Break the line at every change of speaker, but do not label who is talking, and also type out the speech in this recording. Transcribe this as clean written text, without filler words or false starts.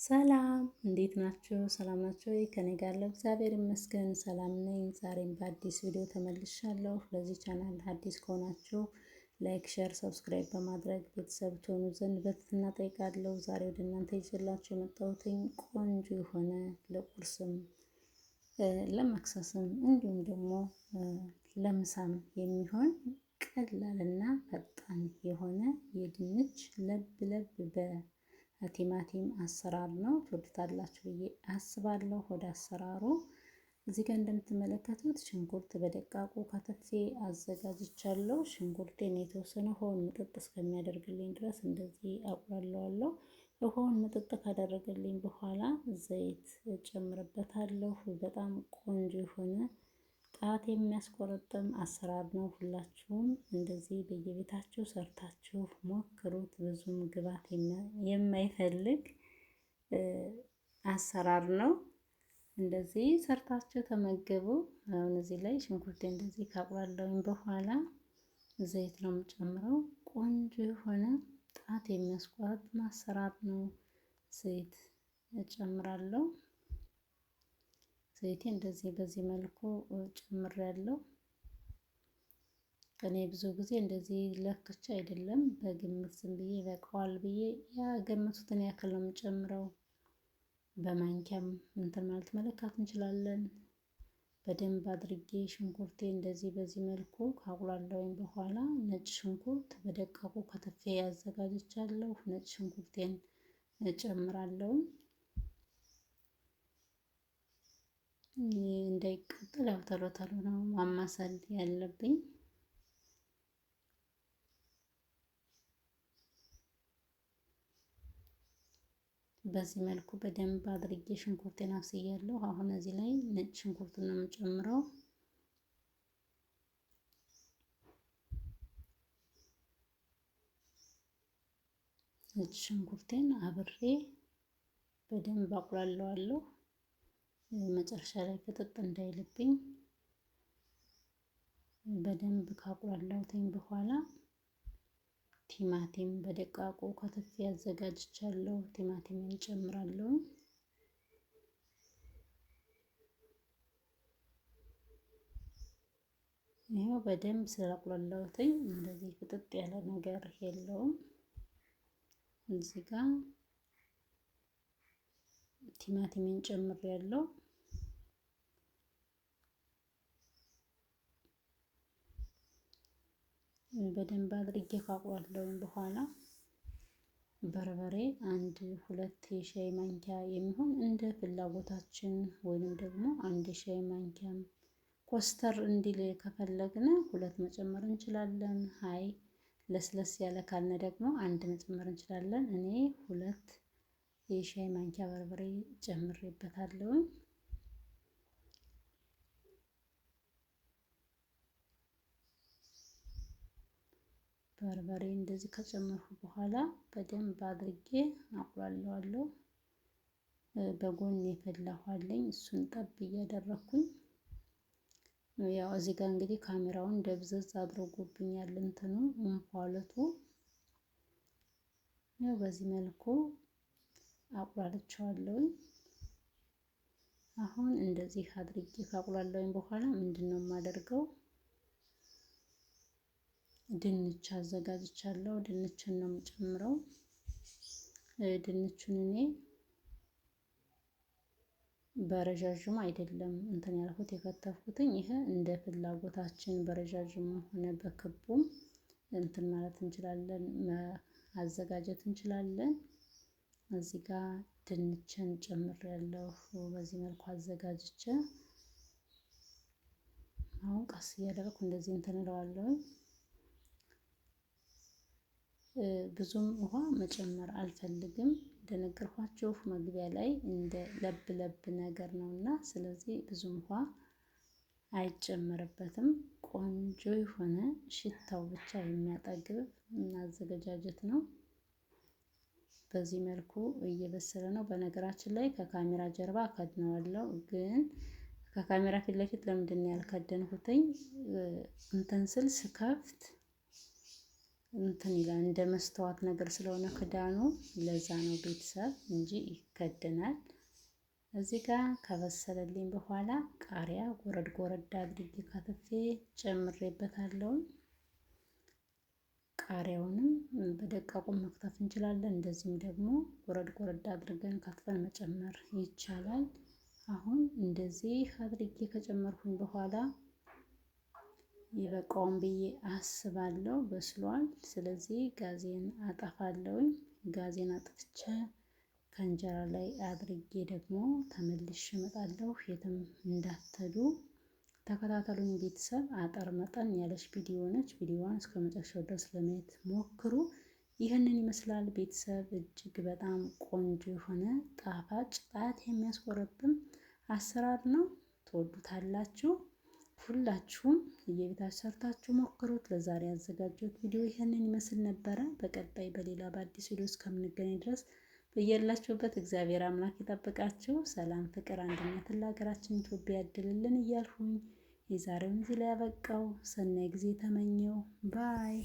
ሰላም እንዴት ናችሁ? ሰላም ናችሁ ወይ? ከኔ ጋር ያለው እግዚአብሔር ይመስገን ሰላም ነኝ። ዛሬም በአዲስ ቪዲዮ ተመልሻለሁ። ለዚህ ቻናል አዲስ ከሆናችሁ ላይክ፣ ሼር፣ ሰብስክራይብ በማድረግ ቤተሰብ ትሆኑ ዘንድ በትህትና እጠይቃለሁ። ዛሬ ወደ እናንተ ይዤላችሁ የመጣሁትኝ ቆንጆ የሆነ ለቁርስም ለመክሰስም እንዲሁም ደግሞ ለምሳም የሚሆን ቀላልና ፈጣን የሆነ የድንች ለብ ለብ በቲማቲም አሰራር ነው። ትወዱታላችሁ ብዬ አስባለሁ። ወደ አሰራሩ እዚህ ጋር እንደምትመለከቱት ሽንኩርት በደቃቁ ከተፌ አዘጋጅቻለሁ። ሽንኩርቴን የተወሰነ ውሃውን ምጥጥ እስከሚያደርግልኝ ድረስ እንደዚህ አቁላለዋለሁ። ውሃውን ምጥጥ ካደረገልኝ በኋላ ዘይት እጨምርበታለሁ። በጣም ቆንጆ የሆነ ጣት የሚያስቆረጥም አሰራር ነው። ሁላችሁም እንደዚህ በየቤታችሁ ሰርታችሁ ሞክሩት። ብዙም ግብአት የማይፈልግ አሰራር ነው። እንደዚህ ሰርታችሁ ተመገቡ። አሁን እዚህ ላይ ሽንኩርቴ እንደዚህ ካቁላለሁኝ በኋላ ዘይት ነው የምጨምረው። ቆንጆ የሆነ ጣት የሚያስቆረጥ አሰራር ነው። ዘይት እጨምራለሁ። ዘይቴ እንደዚህ በዚህ መልኩ ጨምሬያለሁ። እኔ ብዙ ጊዜ እንደዚህ ለክቼ አይደለም በግምት ዝም ብዬ ይበቃዋል ብዬ ያገመቱትን ያክል ነው የምጨምረው። በማንኪያም እንትን ማለት መለካት እንችላለን። በደንብ አድርጌ ሽንኩርቴ እንደዚህ በዚህ መልኩ ካቁላለሁኝ በኋላ ነጭ ሽንኩርት በደቃቁ ከተፌ አዘጋጅቻለሁ። ነጭ ሽንኩርቴን እጨምራለሁ። እንዳይቃጠል ያው ቶሎ ቶሎ ነው ማማሰል ያለብኝ። በዚህ መልኩ በደንብ አድርጌ ሽንኩርቴን አብስያለሁ። አሁን እዚህ ላይ ነጭ ሽንኩርቱን ነው የምጨምረው። ነጭ ሽንኩርቴን አብሬ በደንብ አቁላለዋለሁ። መጨረሻ ላይ ፍጥጥ እንዳይልብኝ በደንብ ካቁላላሁትኝ በኋላ ቲማቲም በደቃቁ ከተፌ አዘጋጅቻለሁ። ቲማቲምን እጨምራለሁ። ይሄው በደንብ ስላቁላላሁትኝ እንደዚህ ፍጥጥ ያለ ነገር የለውም። እዚህ ጋር ቲማቲምን ጨምሬያለሁ። በደንብ አድርጌ ካቁላለሁኝ በኋላ በርበሬ አንድ ሁለት የሻይ ማንኪያ የሚሆን እንደ ፍላጎታችን ወይንም ደግሞ አንድ የሻይ ማንኪያም ኮስተር እንዲል ከፈለግን ሁለት መጨመር እንችላለን። አይ ለስለስ ያለ ካልነ ደግሞ አንድ መጨመር እንችላለን። እኔ ሁለት የሻይ ማንኪያ በርበሬ ጨምሬበታለሁ። በርበሬ እንደዚህ ከጨመርኩ በኋላ በደንብ አድርጌ አቁላለዋለሁ። በጎን የፈላ ውሃ አለኝ እሱን ጠብ እያደረኩኝ ያው እዚህ ጋር እንግዲህ ካሜራውን ደብዘዝ አድርጎብኛል እንትኑ እንፋሎቱ። ያው በዚህ መልኩ አቁላልቼዋለሁ። አሁን እንደዚህ አድርጌ ካቁላለሁኝ በኋላ ምንድነው የማደርገው? ድንች አዘጋጅቻለሁ። ድንችን ነው የምጨምረው። ድንቹን እኔ በረዣዥሙ አይደለም እንትን ያልኩት የከተፍኩትኝ። ይሄ እንደ ፍላጎታችን በረዣዥሙ ሆነ በክቡም እንትን ማለት እንችላለን፣ ማዘጋጀት እንችላለን። እዚህ ጋር ድንችን ጨምሬያለሁ። በዚህ መልኩ አዘጋጅቼ አሁን ቀስ እያደረኩ እንደዚህ እንትን እለዋለሁ። ብዙም ውሃ መጨመር አልፈልግም። እንደነገርኳችሁ መግቢያ ላይ እንደ ለብ ለብ ነገር ነውና ስለዚህ ብዙም ውሃ አይጨመርበትም። ቆንጆ የሆነ ሽታው ብቻ የሚያጠግብ አዘገጃጀት ነው። በዚህ መልኩ እየበሰለ ነው። በነገራችን ላይ ከካሜራ ጀርባ አከድነዋለሁ፣ ግን ከካሜራ ፊት ለፊት ለምንድን ነው ያልከደንኩትኝ? እንትን ስል ስከፍት እንትን ይላል እንደ መስተዋት ነገር ስለሆነ ክዳኑ ለዛ ነው ቤተሰብ እንጂ ይከደናል። እዚህ ጋር ከበሰለልኝ በኋላ ቃሪያ ጎረድ ጎረድ አድርጌ ከትፌ ጨምሬበታለሁ። ቃሪያውንም በደቃቁ መክተፍ እንችላለን። እንደዚህም ደግሞ ጎረድ ጎረድ አድርገን ከትፈን መጨመር ይቻላል። አሁን እንደዚህ አድርጌ ከጨመርኩኝ በኋላ ይበቃውን ብዬ አስባለሁ። በስሏል። ስለዚህ ጋዜን አጠፋለሁኝ። ጋዜን አጥፍቼ ከእንጀራ ላይ አድርጌ ደግሞ ተመልሼ እመጣለሁ። የትም እንዳትሄዱ ተከታተሉኝ ቤተሰብ። አጠር መጠን ያለች ቪዲዮ ነች። ቪዲዮዋን እስከ መጨረሻው ድረስ ለማየት ሞክሩ። ይህንን ይመስላል ቤተሰብ። እጅግ በጣም ቆንጆ የሆነ ጣፋጭ ጣት የሚያስቆረጥም አሰራር ነው። ትወዱታላችሁ። ሁላችሁም የቤታችሁ ሰርታችሁ ሞክሩት። ለዛሬ ያዘጋጀሁት ቪዲዮ ይህንን ይመስል ነበረ። በቀጣይ በሌላ በአዲስ ቪዲዮ እስከምንገናኝ ድረስ በያላችሁበት እግዚአብሔር አምላክ ይጠብቃችሁ። ሰላም፣ ፍቅር፣ አንድነትን ለሀገራችን ኢትዮጵያ ያድልልን እያልሁኝ የዛሬውን እዚህ ላይ ያበቃው። ሰናይ ጊዜ ተመኘው። ባይ